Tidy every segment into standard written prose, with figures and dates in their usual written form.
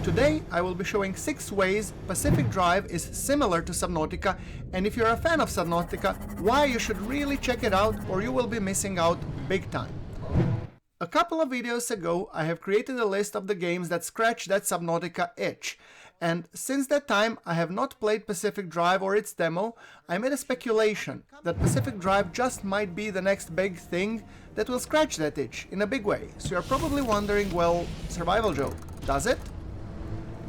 Today I will be showing 6 ways Pacific Drive is similar to Subnautica, and if you're a fan of Subnautica, why you should really check it out or you will be missing out big time. A couple of videos ago I have created a list of the games that scratch that Subnautica itch, and since that time I have not played Pacific Drive or its demo. I made a speculation that Pacific Drive just might be the next big thing that will scratch that itch in a big way. So you're probably wondering, well, survival joke, does it?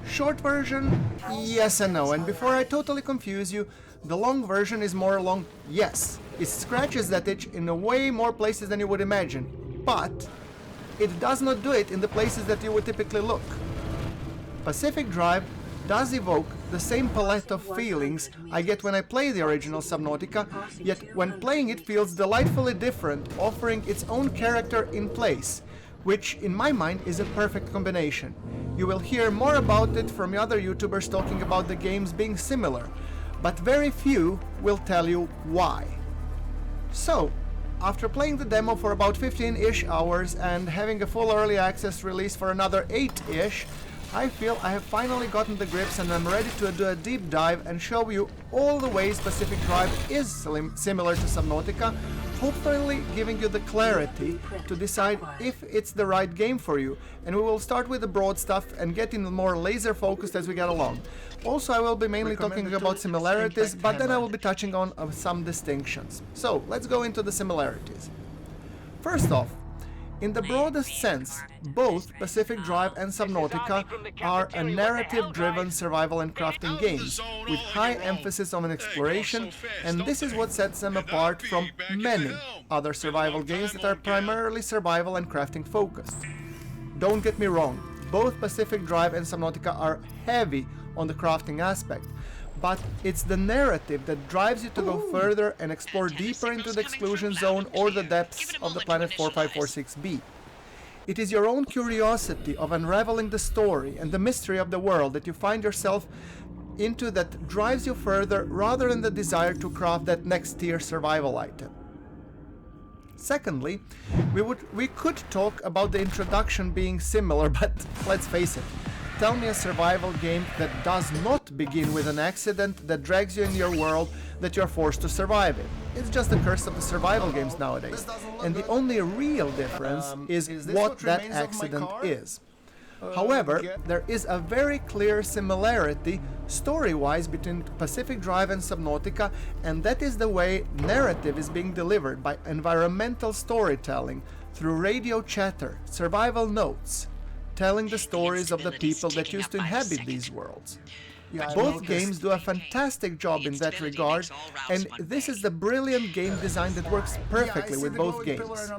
Short version, yes and no, and before I totally confuse you, the long version is more along yes. It scratches that itch in a way more places than you would imagine, but it does not do it in the places that you would typically look. Pacific Drive does evoke the same palette of feelings I get when I play the original Subnautica, yet when playing it feels delightfully different, offering its own character in place, which in my mind is a perfect combination. You will hear more about it from other YouTubers talking about the games being similar, but very few will tell you why. So, after playing the demo for about 15-ish hours and having a full early access release for another 8-ish, I feel I have finally gotten the grips and I'm ready to do a deep dive and show you all the ways Pacific Drive is similar to Subnautica, hopefully giving you the clarity to decide if it's the right game for you. And we will start with the broad stuff and get in more laser focused as we get along. Also, I will be mainly talking about similarities, but then I will be touching on some distinctions. So, let's go into the similarities. First off, in the broadest sense, both Pacific Drive and Subnautica are a narrative-driven survival and crafting games, with high emphasis on exploration, and this is what sets them apart from many other survival games that are primarily survival and crafting focused. Don't get me wrong, both Pacific Drive and Subnautica are heavy on the crafting aspect, but it's the narrative that drives you to go further and explore deeper into the exclusion zone or the depths of the planet 4546b. It is your own curiosity of unraveling the story and the mystery of the world that you find yourself into that drives you further rather than the desire to craft that next tier survival item. Secondly, we could talk about the introduction being similar, but let's face it. Tell me a survival game that does not begin with an accident that drags you in your world that you're forced to survive in. It's just the curse of the survival games nowadays. And the only real difference is what that accident is. However, there is a very clear similarity story-wise between Pacific Drive and Subnautica, and that is the way narrative is being delivered by environmental storytelling through radio chatter, survival notes, telling the stories of the people that used to inhabit these worlds. Both games do a fantastic job in that regard, and this is the brilliant game design that works perfectly with both games.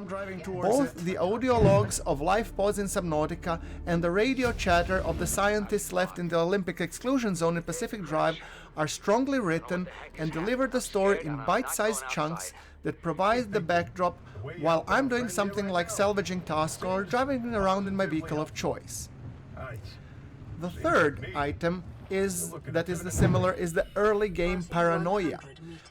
Both the audio logs of life pods in Subnautica and the radio chatter of the scientists left in the Olympic exclusion zone in Pacific Drive are strongly written and deliver the story in bite-sized chunks that provide the backdrop while I'm doing something like salvaging tasks or driving around in my vehicle of choice. The third item is the early game paranoia.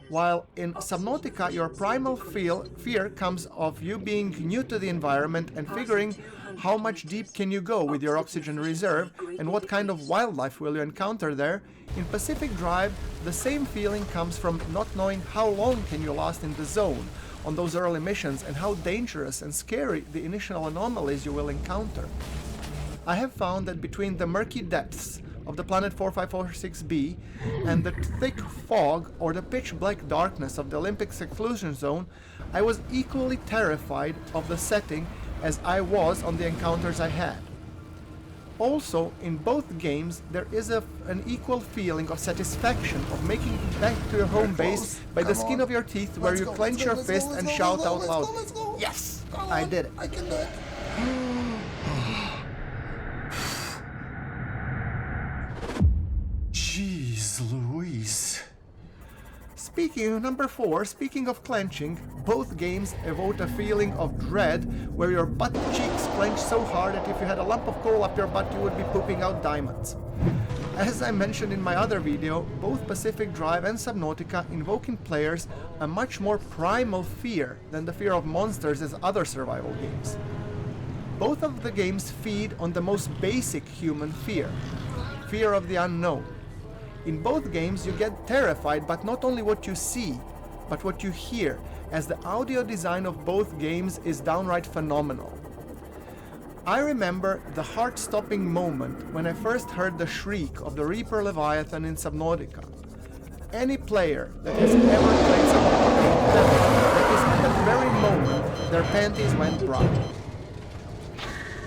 While in Subnautica your primal fear comes of you being new to the environment and figuring how much deep can you go with your oxygen reserve and what kind of wildlife will you encounter there, in Pacific Drive the same feeling comes from not knowing how long can you last in the zone on those early missions and how dangerous and scary the initial anomalies you will encounter. I have found that between the murky depths of the planet 4546b and the thick fog or the pitch-black darkness of the Olympic exclusion zone, I was equally terrified of the setting as I was on the encounters I had. Also, in both games, there is an equal feeling of satisfaction of making it back to your home base by the skin of your teeth, where you clench your fist and shout out loud, "Yes, I did it." I can do it. Jeez Louise. Number 4, speaking of clenching, both games evoke a feeling of dread where your butt cheeks clench so hard that if you had a lump of coal up your butt you would be pooping out diamonds. As I mentioned in my other video, both Pacific Drive and Subnautica invoke in players a much more primal fear than the fear of monsters as other survival games. Both of the games feed on the most basic human fear, fear of the unknown. In both games you get terrified, but not only what you see, but what you hear, as the audio design of both games is downright phenomenal. I remember the heart-stopping moment when I first heard the shriek of the Reaper Leviathan in Subnautica. Any player that has ever played Subnautica will tell you that is at that very moment their panties went dry.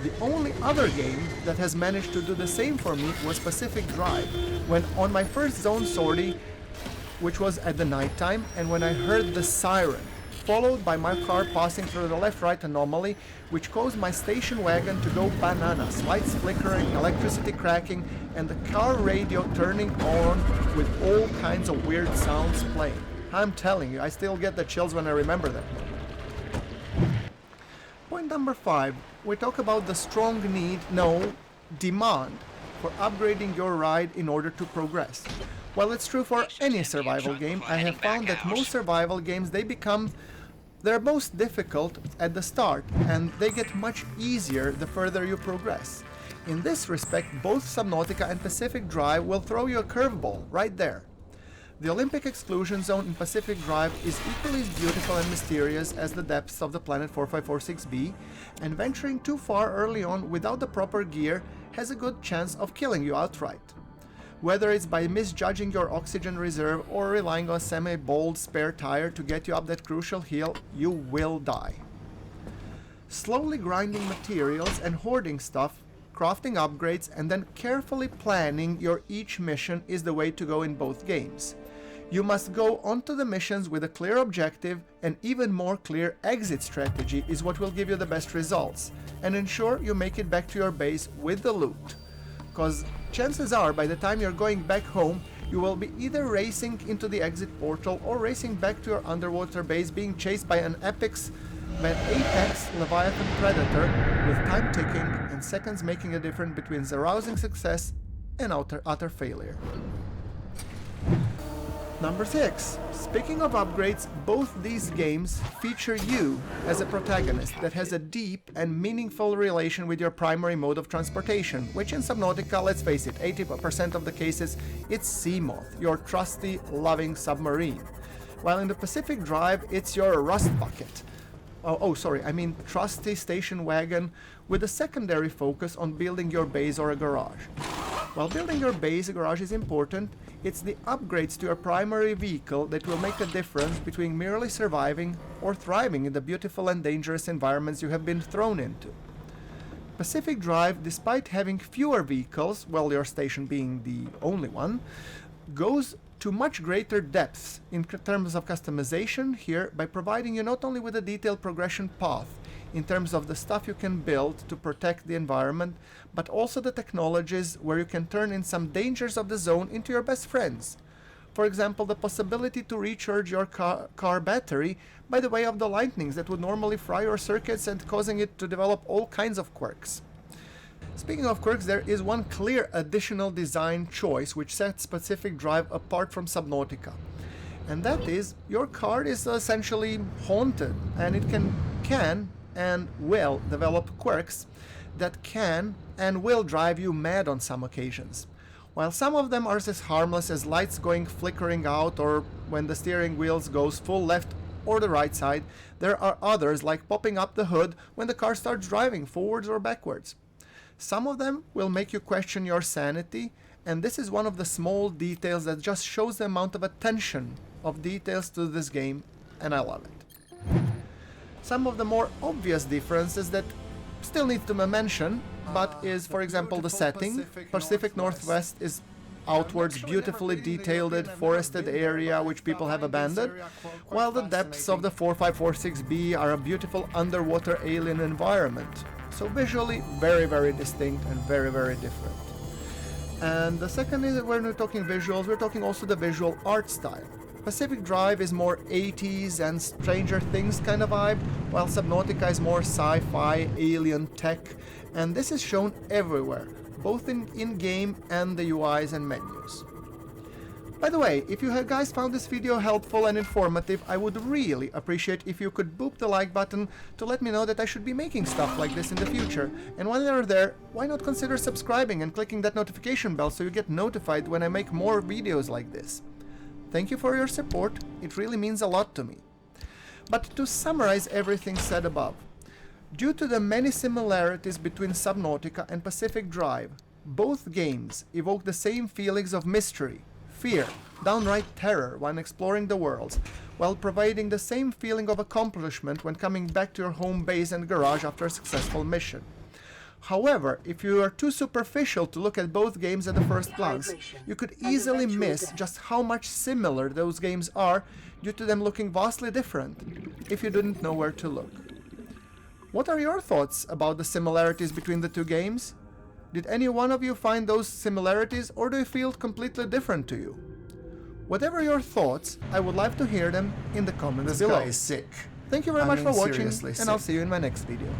The only other game that has managed to do the same for me was Pacific Drive, when on my first zone sortie, which was at the night time, and when I heard the siren, followed by my car passing through the left-right anomaly, which caused my station wagon to go bananas, lights flickering, electricity cracking, and the car radio turning on with all kinds of weird sounds playing. I'm telling you, I still get the chills when I remember that moment. Point number 5, we talk about the strong demand for upgrading your ride in order to progress. While it's true for any survival game, I have found that most survival games, they're most difficult at the start, and they get much easier the further you progress. In this respect, both Subnautica and Pacific Drive will throw you a curveball right there. The Olympic exclusion zone in Pacific Drive is equally as beautiful and mysterious as the depths of the planet 4546b, and venturing too far early on without the proper gear has a good chance of killing you outright. Whether it's by misjudging your oxygen reserve or relying on a semi-bold spare tire to get you up that crucial hill, you will die. Slowly grinding materials and hoarding stuff, crafting upgrades, and then carefully planning your each mission is the way to go in both games. You must go onto the missions with a clear objective, and even more clear exit strategy is what will give you the best results, and ensure you make it back to your base with the loot. Cause chances are, by the time you're going back home, you will be either racing into the exit portal or racing back to your underwater base being chased by an apex Leviathan predator with time ticking and seconds making a difference between the rousing success and utter failure. Number 6. Speaking of upgrades, both these games feature you as a protagonist that has a deep and meaningful relation with your primary mode of transportation, which in Subnautica, let's face it, 80% of the cases, it's Seamoth, your trusty, loving submarine. While in the Pacific Drive, it's your rust bucket. Trusty station wagon with a secondary focus on building your base or a garage. While building your base, a garage is important, it's the upgrades to your primary vehicle that will make a difference between merely surviving or thriving in the beautiful and dangerous environments you have been thrown into. Pacific Drive, despite having fewer vehicles, well, your station being the only one, goes to much greater depths in terms of customization here by providing you not only with a detailed progression path in terms of the stuff you can build to protect the environment, but also the technologies where you can turn in some dangers of the zone into your best friends. For example, the possibility to recharge your car battery by the way of the lightnings that would normally fry your circuits and causing it to develop all kinds of quirks. Speaking of quirks, there is one clear additional design choice which sets Pacific Drive apart from Subnautica. And that is, your car is essentially haunted, and it can and will develop quirks that can and will drive you mad on some occasions. While some of them are as harmless as lights going flickering out or when the steering wheels goes full left or the right side, there are others like popping up the hood when the car starts driving forwards or backwards. Some of them will make you question your sanity, and this is one of the small details that just shows the amount of attention of details to this game, and I love it. Some of the more obvious differences that still need to be mentioned, but is, for example, the setting. Pacific Northwest is outwards beautifully detailed forested area which people have abandoned, while the depths of the 4546b are a beautiful underwater alien environment. So visually very, very distinct and very, very different. And the second is that when we're talking visuals, we're talking also the visual art style. Pacific Drive is more 80s and Stranger Things kind of vibe, while Subnautica is more sci-fi, alien tech, and this is shown everywhere, both in-game and the UIs and menus. By the way, if you guys found this video helpful and informative, I would really appreciate if you could boop the like button to let me know that I should be making stuff like this in the future. And while you're there, why not consider subscribing and clicking that notification bell so you get notified when I make more videos like this. Thank you for your support, it really means a lot to me. But to summarize everything said above, due to the many similarities between Subnautica and Pacific Drive, both games evoke the same feelings of mystery, fear, downright terror when exploring the worlds, while providing the same feeling of accomplishment when coming back to your home base and garage after a successful mission. However, if you are too superficial to look at both games at the first glance, you could easily miss just how much similar those games are due to them looking vastly different, if you didn't know where to look. What are your thoughts about the similarities between the two games? Did any one of you find those similarities, or do you feel completely different to you? Whatever your thoughts, I would like to hear them in the comments below. This guy is sick. Thank you very much for watching, Seriously and I'll sick. see you in my next video.